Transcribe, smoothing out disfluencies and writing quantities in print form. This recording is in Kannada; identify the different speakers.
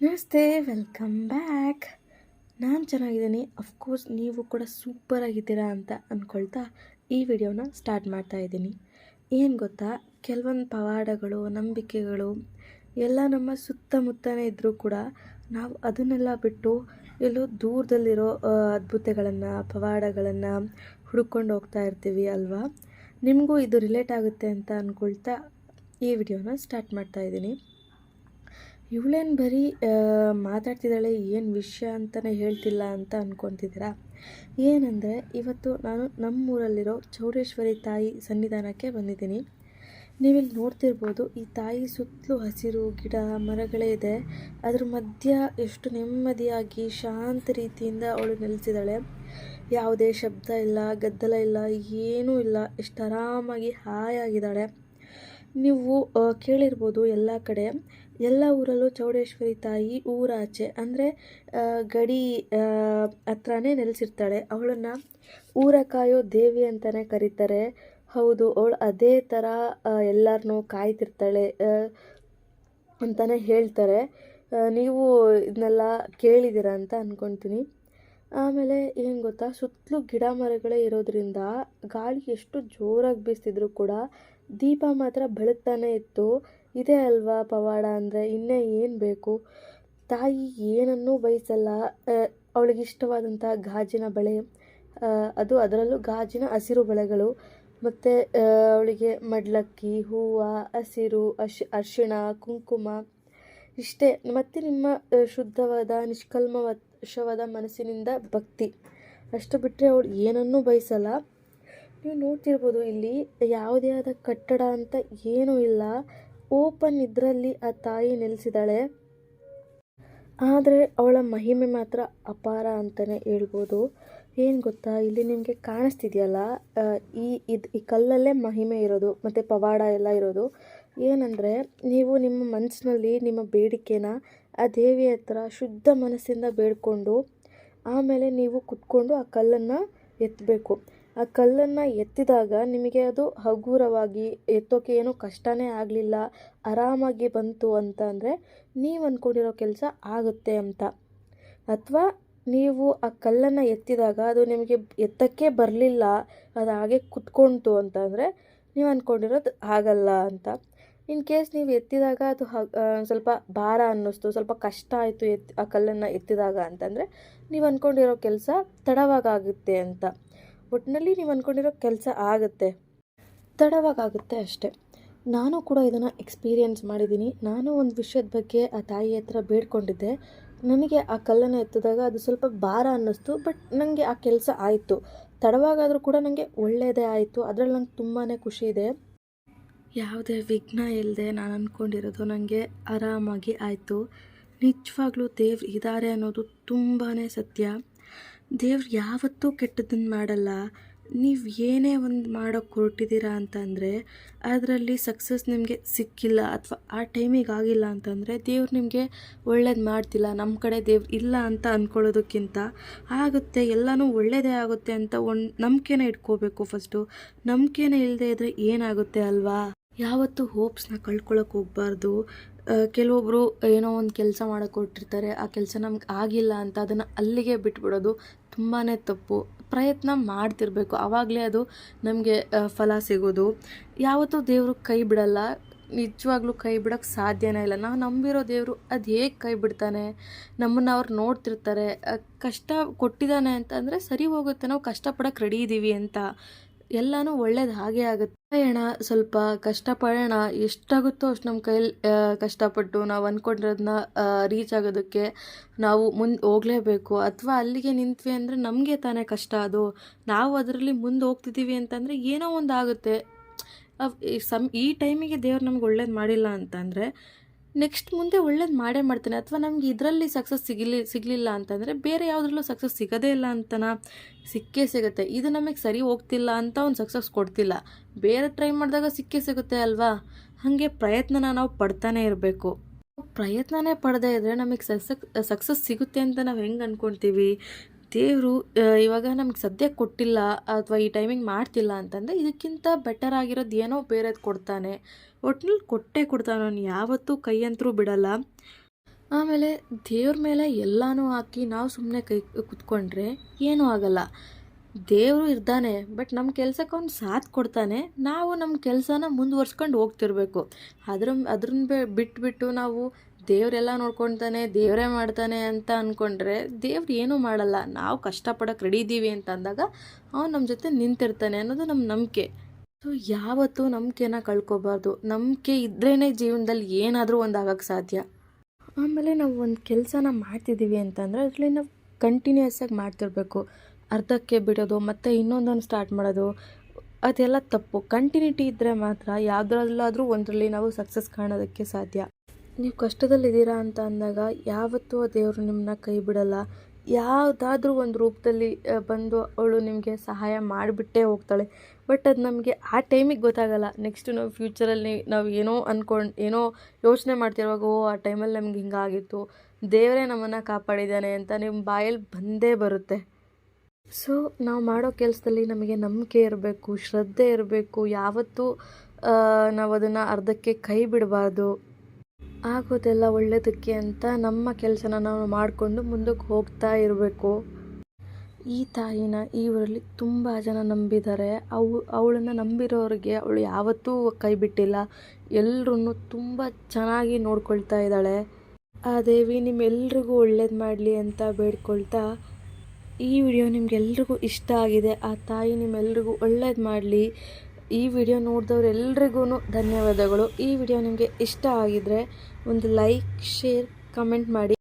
Speaker 1: ನಮಸ್ತೆ, ವೆಲ್ಕಮ್ ಬ್ಯಾಕ್. ನಾನು ಚೆನ್ನಾಗಿದ್ದೀನಿ. ಅಫ್ಕೋರ್ಸ್ ನೀವು ಕೂಡ ಸೂಪರ್ ಆಗಿದ್ದೀರಾ ಅಂತ ಅಂದ್ಕೊಳ್ತಾ ಈ ವಿಡಿಯೋನ ಸ್ಟಾರ್ಟ್ ಮಾಡ್ತಾ ಇದ್ದೀನಿ. ಏನು ಗೊತ್ತಾ, ಕೆಲವೊಂದು ಪವಾಡಗಳು, ನಂಬಿಕೆಗಳು ಎಲ್ಲ ನಮ್ಮ ಸುತ್ತಮುತ್ತನೇ ಇದ್ದರೂ ಕೂಡ ನಾವು ಅದನ್ನೆಲ್ಲ ಬಿಟ್ಟು ಎಲ್ಲೋ ದೂರದಲ್ಲಿರೋ ಅದ್ಭುತಗಳನ್ನು, ಪವಾಡಗಳನ್ನು ಹುಡ್ಕೊಂಡು ಹೋಗ್ತಾ ಇರ್ತೀವಿ ಅಲ್ವಾ. ನಿಮಗೂ ಇದು ರಿಲೇಟ್ ಆಗುತ್ತೆ ಅಂತ ಅಂದ್ಕೊಳ್ತಾ ಈ ವಿಡಿಯೋನ ಸ್ಟಾರ್ಟ್ ಮಾಡ್ತಾ ಇದ್ದೀನಿ. ಇವಳೇನು ಬರೀ ಮಾತಾಡ್ತಿದ್ದಾಳೆ, ಏನು ವಿಷಯ ಅಂತಲೇ ಹೇಳ್ತಿಲ್ಲ ಅಂತ ಅಂದ್ಕೊತಿದ್ದೀರಾ. ಏನಂದರೆ, ಇವತ್ತು ನಾನು ನಮ್ಮೂರಲ್ಲಿರೋ ಚೌಡೇಶ್ವರಿ ತಾಯಿ ಸನ್ನಿಧಾನಕ್ಕೆ ಬಂದಿದ್ದೀನಿ. ನೀವಿಲ್ಲಿ ನೋಡ್ತಿರ್ಬೋದು, ಈ ತಾಯಿ ಸುತ್ತಲೂ ಹಸಿರು ಗಿಡ ಮರಗಳೇ ಇದೆ. ಅದ್ರ ಮಧ್ಯ ಎಷ್ಟು ನೆಮ್ಮದಿಯಾಗಿ ಶಾಂತ ರೀತಿಯಿಂದ ಅವಳು ನೆಲೆಸಿದ್ದಾಳೆ. ಯಾವುದೇ ಶಬ್ದ ಇಲ್ಲ, ಗದ್ದಲ ಇಲ್ಲ, ಏನೂ ಇಲ್ಲ. ಎಷ್ಟು ಆರಾಮಾಗಿ ಹಾಯಾಗಿದ್ದಾಳೆ. ನೀವು ಕೇಳಿರ್ಬೋದು, ಎಲ್ಲ ಕಡೆ ಎಲ್ಲ ಊರಲ್ಲೂ ಚೌಡೇಶ್ವರಿ ತಾಯಿ ಊರಾಚೆ ಅಂದರೆ ಗಡಿ ಹತ್ರನೇ ನೆಲೆಸಿರ್ತಾಳೆ. ಅವಳನ್ನು ಊರ ಕಾಯೋ ದೇವಿ ಅಂತಲೇ ಕರೀತಾರೆ. ಹೌದು, ಅವಳು ಅದೇ ಥರ ಎಲ್ಲರನ್ನೂ ಕಾಯ್ತಿರ್ತಾಳೆ ಅಂತಲೇ ಹೇಳ್ತಾರೆ. ನೀವು ಇದನ್ನೆಲ್ಲ ಕೇಳಿದ್ದೀರ ಅಂತ ಅಂದ್ಕೊತೀನಿ. ಆಮೇಲೆ ಏನು ಗೊತ್ತಾ, ಸುತ್ತಲೂ ಗಿಡ ಮರಗಳೇ ಇರೋದ್ರಿಂದ ಗಾಳಿ ಎಷ್ಟು ಜೋರಾಗಿ ಬೀಸ್ತಿದ್ರು ಕೂಡ ದೀಪ ಮಾತ್ರ ಬೆಳಗ್ತಾನೆ ಇತ್ತು. ಇದೇ ಅಲ್ವಾ ಪವಾಡ ಅಂದರೆ, ಇನ್ನೇ ಏನು ಬೇಕು. ತಾಯಿ ಏನನ್ನೂ ಬಯಸಲ್ಲ. ಅವಳಿಗಿಷ್ಟವಾದಂಥ ಗಾಜಿನ ಬಳೆ, ಅದರಲ್ಲೂ ಗಾಜಿನ ಹಸಿರು ಬಳೆಗಳು, ಮತ್ತು ಅವಳಿಗೆ ಮಡ್ಲಕ್ಕಿ, ಹೂವು, ಹಸಿರು, ಅರಿಶಿಣ, ಕುಂಕುಮ ಇಷ್ಟೇ. ಮತ್ತು ನಿಮ್ಮ ಶುದ್ಧವಾದ ನಿಷ್ಕಲ್ಮಶವಾದ ಮನಸ್ಸಿನಿಂದ ಭಕ್ತಿ, ಅಷ್ಟು ಬಿಟ್ಟರೆ ಅವಳು ಏನನ್ನೂ ಬಯಸಲ್ಲ. ನೀವು ನೋಡ್ತಿರ್ಬೋದು, ಇಲ್ಲಿ ಯಾವುದೇ ಆದ ಕಟ್ಟಡ ಅಂತ ಏನೂ ಇಲ್ಲ. ಓಪನ್ ಇದರಲ್ಲಿ ಆ ತಾಯಿ ನೆಲೆಸಿದ್ದಾಳೆ. ಆದರೆ ಅವಳ ಮಹಿಮೆ ಮಾತ್ರ ಅಪಾರ ಅಂತಲೇ ಹೇಳ್ಬೋದು. ಏನು ಗೊತ್ತಾ, ಇಲ್ಲಿ ನಿಮಗೆ ಕಾಣಿಸ್ತಿದೆಯಲ್ಲ, ಈ ಕಲ್ಲಲ್ಲೇ ಮಹಿಮೆ ಇರೋದು ಮತ್ತು ಪವಾಡ ಎಲ್ಲ ಇರೋದು. ಏನಂದರೆ, ನೀವು ನಿಮ್ಮ ಮನಸ್ಸಿನಲ್ಲಿ ನಿಮ್ಮ ಬೇಡಿಕೆನ ಆ ದೇವಿಯ ಹತ್ರ ಶುದ್ಧ ಮನಸ್ಸಿಂದ ಬೇಡಿಕೊಂಡು ಆಮೇಲೆ ನೀವು ಕುತ್ಕೊಂಡು ಆ ಕಲ್ಲನ್ನು ಎತ್ತಬೇಕು. ಆ ಕಲ್ಲನ್ನು ಎತ್ತಿದಾಗ ನಿಮಗೆ ಅದು ಹಗುರವಾಗಿ ಎತ್ತೋಕೆ ಏನೂ ಕಷ್ಟನೇ ಆಗಲಿಲ್ಲ, ಆರಾಮಾಗಿ ಬಂತು ಅಂತ ಅಂದರೆ ನೀವು ಅಂದ್ಕೊಂಡಿರೋ ಕೆಲಸ ಆಗುತ್ತೆ ಅಂತ. ಅಥವಾ ನೀವು ಆ ಕಲ್ಲನ್ನು ಎತ್ತಿದಾಗ ಅದು ನಿಮಗೆ ಎತ್ತಕ್ಕೆ ಬರಲಿಲ್ಲ, ಅದು ಹಾಗೆ ಕುತ್ಕೊಳ್ತು ಅಂತ ಅಂದರೆ ನೀವು ಅಂದ್ಕೊಂಡಿರೋದು ಆಗಲ್ಲ ಅಂತ. ಇನ್ ಕೇಸ್ ನೀವು ಎತ್ತಿದಾಗ ಅದು ಸ್ವಲ್ಪ ಭಾರ ಅನ್ನಿಸ್ತು, ಸ್ವಲ್ಪ ಕಷ್ಟ ಆಯಿತು ಆ ಕಲ್ಲನ್ನು ಎತ್ತಿದಾಗ ಅಂತಂದರೆ ನೀವು ಅಂದ್ಕೊಂಡಿರೋ ಕೆಲಸ ತಡವಾಗುತ್ತೆ ಅಂತ. ಒಟ್ಟಿನಲ್ಲಿ ನೀವು ಅಂದ್ಕೊಂಡಿರೋ ಕೆಲಸ ಆಗುತ್ತೆ, ತಡವಾಗುತ್ತೆ ಅಷ್ಟೆ. ನಾನು ಕೂಡ ಇದನ್ನು ಎಕ್ಸ್ಪೀರಿಯೆನ್ಸ್ ಮಾಡಿದ್ದೀನಿ. ನಾನು ಒಂದು ವಿಷಯದ ಬಗ್ಗೆ ಆ ತಾಯಿ ಹತ್ರ ಬೇಡ್ಕೊಂಡಿದ್ದೆ. ನನಗೆ ಆ ಕಲ್ಲನ್ನು ಎತ್ತಿದಾಗ ಅದು ಸ್ವಲ್ಪ ಭಾರ ಅನ್ನಿಸ್ತು, ಬಟ್ ನನಗೆ ಆ ಕೆಲಸ ಆಯಿತು. ತಡವಾಗಾದರೂ ಕೂಡ ನನಗೆ ಒಳ್ಳೆಯದೇ ಆಯಿತು. ಅದರಲ್ಲಿ ನಂಗೆ ತುಂಬಾ ಖುಷಿ ಇದೆ. ಯಾವುದೇ ವಿಘ್ನ ಇಲ್ಲದೆ ನಾನು ಅಂದ್ಕೊಂಡಿರೋದು ನನಗೆ ಆರಾಮಾಗಿ ಆಯಿತು. ನಿಜವಾಗ್ಲೂ ದೇವ್ರು ಇದ್ದಾರೆ ಅನ್ನೋದು ತುಂಬಾ ಸತ್ಯ. ದೇವ್ರು ಯಾವತ್ತೂ ಕೆಟ್ಟದ್ದನ್ನು ಮಾಡಲ್ಲ. ನೀವು ಏನೇ ಒಂದು ಮಾಡೋಕ್ಕೆ ಹೊರಟಿದ್ದೀರಾ ಅಂತಂದರೆ ಅದರಲ್ಲಿ ಸಕ್ಸಸ್ ನಿಮಗೆ ಸಿಕ್ಕಿಲ್ಲ ಅಥವಾ ಆ ಟೈಮಿಗೆ ಆಗಿಲ್ಲ ಅಂತಂದರೆ ದೇವ್ರು ನಿಮಗೆ ಒಳ್ಳೇದು ಮಾಡ್ತಿಲ್ಲ. ನಮ್ಮ ಕಡೆ ದೇವ್ರು ಇಲ್ಲ ಅಂತ ಅಂದ್ಕೊಳ್ಳೋದಕ್ಕಿಂತ ಆಗುತ್ತೆ, ಎಲ್ಲನೂ ಒಳ್ಳೆಯದೇ ಆಗುತ್ತೆ ಅಂತ ಒಂದು ನಂಬಿಕೆನೇ ಇಟ್ಕೋಬೇಕು. ಫಸ್ಟು ನಂಬಿಕೆನೇ ಇಲ್ಲದೆ ಇದ್ದರೆ ಏನಾಗುತ್ತೆ ಅಲ್ವಾ. ಯಾವತ್ತೂ ಹೋಪ್ಸ್ನ ಕಳ್ಕೊಳ್ಳೋಕೆ ಹೋಗಬಾರ್ದು. ಕೆಲವೊಬ್ಬರು ಏನೋ ಒಂದು ಕೆಲಸ ಮಾಡೋಕ್ಕೆ ಹೊರಟಿರ್ತಾರೆ, ಆ ಕೆಲಸ ನಮ್ಗೆ ಆಗಿಲ್ಲ ಅಂತ ಅದನ್ನು ಅಲ್ಲಿಗೆ ಬಿಟ್ಬಿಡೋದು ತುಂಬಾ ತಪ್ಪು. ಪ್ರಯತ್ನ ಮಾಡ್ತಿರ್ಬೇಕು, ಆವಾಗಲೇ ಅದು ನಮಗೆ ಫಲ ಸಿಗೋದು. ಯಾವತ್ತೂ ದೇವರು ಕೈ ಬಿಡಲ್ಲ, ನಿಜವಾಗ್ಲೂ ಕೈ ಬಿಡೋಕ್ಕೆ ಸಾಧ್ಯನೇ ಇಲ್ಲ. ನಾವು ನಂಬಿರೋ ದೇವರು ಅದು ಹೇಗೆ ಕೈ ಬಿಡ್ತಾನೆ? ನಮ್ಮನ್ನು ಅವ್ರು ನೋಡ್ತಿರ್ತಾರೆ. ಕಷ್ಟ ಕೊಟ್ಟಿದ್ದಾನೆ ಅಂತಂದರೆ ಸರಿ ಹೋಗುತ್ತೆ, ನಾವು ಕಷ್ಟಪಡೋಕ್ಕೆ ರೆಡಿ ಇದ್ದೀವಿ ಅಂತ. ಎಲ್ಲನೂ ಒಳ್ಳೇದು ಹಾಗೇ ಆಗುತ್ತೆ. ಪಡೋಣ, ಸ್ವಲ್ಪ ಕಷ್ಟಪಡೋಣ. ಎಷ್ಟಾಗುತ್ತೋ ಅಷ್ಟು ನಮ್ಮ ಕೈಲಿ ಕಷ್ಟಪಟ್ಟು ನಾವು ಅಂದ್ಕೊಂಡಿರೋದನ್ನ ರೀಚ್ ಆಗೋದಕ್ಕೆ ನಾವು ಮುಂದೆ ಹೋಗಲೇಬೇಕು. ಅಥವಾ ಅಲ್ಲಿಗೆ ನಿಂತ್ವಿ ಅಂದರೆ ನಮಗೆ ತಾನೇ ಕಷ್ಟ. ಅದು ನಾವು ಅದರಲ್ಲಿ ಮುಂದೆ ಹೋಗ್ತಿದ್ದೀವಿ ಅಂತಂದರೆ ಏನೋ ಒಂದು ಆಗುತ್ತೆ. ಈ ಟೈಮಿಗೆ ದೇವ್ರು ನಮ್ಗೆ ಒಳ್ಳೇದು ಮಾಡಿಲ್ಲ ಅಂತಂದರೆ ನೆಕ್ಸ್ಟ್ ಮುಂದೆ ಒಳ್ಳೇದು ಮಾಡೇ ಮಾಡ್ತಾನೆ. ಅಥವಾ ನಮ್ಗೆ ಇದರಲ್ಲಿ ಸಕ್ಸಸ್ ಸಿಗಲಿಲ್ಲ ಅಂತಂದರೆ ಬೇರೆ ಯಾವುದ್ರಲ್ಲೂ ಸಕ್ಸಸ್ ಸಿಗೋದೇ ಇಲ್ಲ ಅಂತನಾ, ಸಿಕ್ಕೇ ಸಿಗುತ್ತೆ. ಇದು ನಮಗೆ ಸರಿ ಹೋಗ್ತಿಲ್ಲ ಅಂತ ಅವ್ನು ಸಕ್ಸಸ್ ಕೊಡ್ತಿಲ್ಲ, ಬೇರೆ ಟ್ರೈ ಮಾಡಿದಾಗ ಸಿಕ್ಕೇ ಸಿಗುತ್ತೆ ಅಲ್ವಾ. ಹಾಗೆ ಪ್ರಯತ್ನನ ನಾವು ಪಡ್ತಾನೆ ಇರಬೇಕು. ಪ್ರಯತ್ನನೇ ಪಡದೇ ಇದ್ದರೆ ನಮಗೆ ಸಕ್ಸಸ್ ಸಿಗುತ್ತೆ ಅಂತ ನಾವು ಹೆಂಗೆ ಅಂದ್ಕೊಳ್ತೀವಿ. ದೇವರು ಇವಾಗ ನಮ್ಗೆ ಸದ್ಯಕ್ಕೆ ಕೊಟ್ಟಿಲ್ಲ ಅಥವಾ ಈ ಟೈಮಿಂಗ್ ಮಾಡ್ತಿಲ್ಲ ಅಂತಂದರೆ ಇದಕ್ಕಿಂತ ಬೆಟರ್ ಆಗಿರೋದು ಏನೋ ಬೇರೆದು ಕೊಡ್ತಾನೆ. ಒಟ್ಟಿನಲ್ಲಿ ಕೊಟ್ಟೇ ಕೊಡ್ತಾನೆ. ಅವನು ಯಾವತ್ತೂ ಕೈ ಅಂತರೂ ಬಿಡಲ್ಲ. ಆಮೇಲೆ ದೇವ್ರ ಮೇಲೆ ಎಲ್ಲನೂ ಹಾಕಿ ನಾವು ಸುಮ್ಮನೆ ಕೈ ಕುತ್ಕೊಂಡ್ರೆ ಏನೂ ಆಗಲ್ಲ. ದೇವರು ಇರ್ತಾನೆ, ಬಟ್ ನಮ್ಮ ಕೆಲ್ಸಕ್ಕೆ ಅವ್ನು ಸಾಥ್ ಕೊಡ್ತಾನೆ. ನಾವು ನಮ್ಮ ಕೆಲಸನ ಮುಂದುವರ್ಸ್ಕೊಂಡು ಹೋಗ್ತಿರ್ಬೇಕು. ಅದ್ರನ್ನ ಬಿಟ್ಬಿಟ್ಟು ನಾವು ದೇವರೆಲ್ಲ ನೋಡ್ಕೊತಾನೆ, ದೇವರೇ ಮಾಡ್ತಾನೆ ಅಂತ ಅಂದ್ಕೊಂಡ್ರೆ ದೇವ್ರು ಏನೂ ಮಾಡಲ್ಲ. ನಾವು ಕಷ್ಟಪಡೋಕೆ ರೆಡಿ ಇದ್ದೀವಿ ಅಂತ ಅಂದಾಗ ಅವ್ನು ನಮ್ಮ ಜೊತೆ ನಿಂತಿರ್ತಾನೆ ಅನ್ನೋದು ನಮ್ಮ ನಂಬಿಕೆ. ಸೊ ಯಾವತ್ತೂ ನಂಬಿಕೆನ ಕಳ್ಕೊಬಾರ್ದು. ನಂಬಿಕೆ ಇದ್ರೇ ಜೀವನದಲ್ಲಿ ಏನಾದರೂ ಒಂದು ಆಗೋಕ್ಕೆ ಸಾಧ್ಯ. ಆಮೇಲೆ ನಾವು ಒಂದು ಕೆಲಸನ ಮಾಡ್ತಿದ್ದೀವಿ ಅಂತಂದರೆ ಅದರಲ್ಲಿ ನಾವು ಕಂಟಿನ್ಯೂಯಸ್ ಆಗಿ ಮಾಡ್ತಿರ್ಬೇಕು. ಅರ್ಧಕ್ಕೆ ಬಿಡೋದು ಮತ್ತು ಇನ್ನೊಂದನ್ನು ಸ್ಟಾರ್ಟ್ ಮಾಡೋದು ಅದೆಲ್ಲ ತಪ್ಪು. ಕಂಟಿನ್ಯೂಟಿ ಇದ್ದರೆ ಮಾತ್ರ ಯಾವುದ್ರಲ್ಲಾದರೂ ಒಂದರಲ್ಲಿ ನಾವು ಸಕ್ಸಸ್ ಕಾಣೋದಕ್ಕೆ ಸಾಧ್ಯ. ನೀವು ಕಷ್ಟದಲ್ಲಿದ್ದೀರಾ ಅಂತ ಅಂದಾಗ ಯಾವತ್ತೂ ದೇವರು ನಿಮ್ಮನ್ನ ಕೈ ಬಿಡಲ್ಲ. ಯಾವುದಾದ್ರೂ ಒಂದು ರೂಪದಲ್ಲಿ ಬಂದು ಅವಳು ನಿಮಗೆ ಸಹಾಯ ಮಾಡಿಬಿಟ್ಟೇ ಹೋಗ್ತಾಳೆ. ಬಟ್ ಅದು ನಮಗೆ ಆ ಟೈಮಿಗೆ ಗೊತ್ತಾಗಲ್ಲ. ನೆಕ್ಸ್ಟು ನಾವು ಫ್ಯೂಚರಲ್ಲಿ ನಾವು ಏನೋ ಯೋಚನೆ ಮಾಡ್ತಿರುವಾಗ ಆ ಟೈಮಲ್ಲಿ ನಮ್ಗೆ ಹಿಂಗಾಗಿತ್ತು, ದೇವರೇ ನಮ್ಮನ್ನು ಕಾಪಾಡಿದ್ದಾನೆ ಅಂತ ನಿಮ್ಮ ಬಾಯಲ್ಲಿ ಬಂದೇ ಬರುತ್ತೆ. ಸೊ ನಾವು ಮಾಡೋ ಕೆಲಸದಲ್ಲಿ ನಮಗೆ ನಂಬಿಕೆ ಇರಬೇಕು, ಶ್ರದ್ಧೆ ಇರಬೇಕು. ಯಾವತ್ತೂ ನಾವು ಅದನ್ನು ಅರ್ಧಕ್ಕೆ ಕೈ ಬಿಡಬಾರ್ದು. ಆಗೋದೆಲ್ಲ ಒಳ್ಳೆಯದಕ್ಕೆ ಅಂತ ನಮ್ಮ ಕೆಲಸನ ನಾವು ಮಾಡಿಕೊಂಡು ಮುಂದಕ್ಕೆ ಹೋಗ್ತಾ ಇರಬೇಕು. ಈ ತಾಯಿನ ಈ ಊರಲ್ಲಿ ತುಂಬ ಜನ ನಂಬಿದ್ದಾರೆ. ಅವಳನ್ನು ನಂಬಿರೋರಿಗೆ ಅವಳು ಯಾವತ್ತೂ ಕೈ ಬಿಟ್ಟಿಲ್ಲ. ಎಲ್ಲರೂ ತುಂಬ ಚೆನ್ನಾಗಿ ನೋಡ್ಕೊಳ್ತಾ ಇದ್ದಾಳೆ. ಆ ದೇವಿ ನಿಮ್ಮೆಲ್ರಿಗೂ ಒಳ್ಳೇದು ಮಾಡಲಿ ಅಂತ ಬೇಡ್ಕೊಳ್ತಾ, ಈ ವಿಡಿಯೋ ನಿಮ್ಗೆಲ್ರಿಗೂ ಇಷ್ಟ ಆಗಿದೆ. ಆ ತಾಯಿ ನಿಮ್ಮೆಲ್ರಿಗೂ ಒಳ್ಳೇದು ಮಾಡಲಿ. ಈ ವಿಡಿಯೋ ನೋಡಿದವ್ರೆಲ್ರಿಗೂ ಧನ್ಯವಾದಗಳು. ಈ ವಿಡಿಯೋ ನಿಮಗೆ ಇಷ್ಟ ಆಗಿದರೆ ಒಂದು ಲೈಕ್, ಶೇರ್, ಕಮೆಂಟ್ ಮಾಡಿ.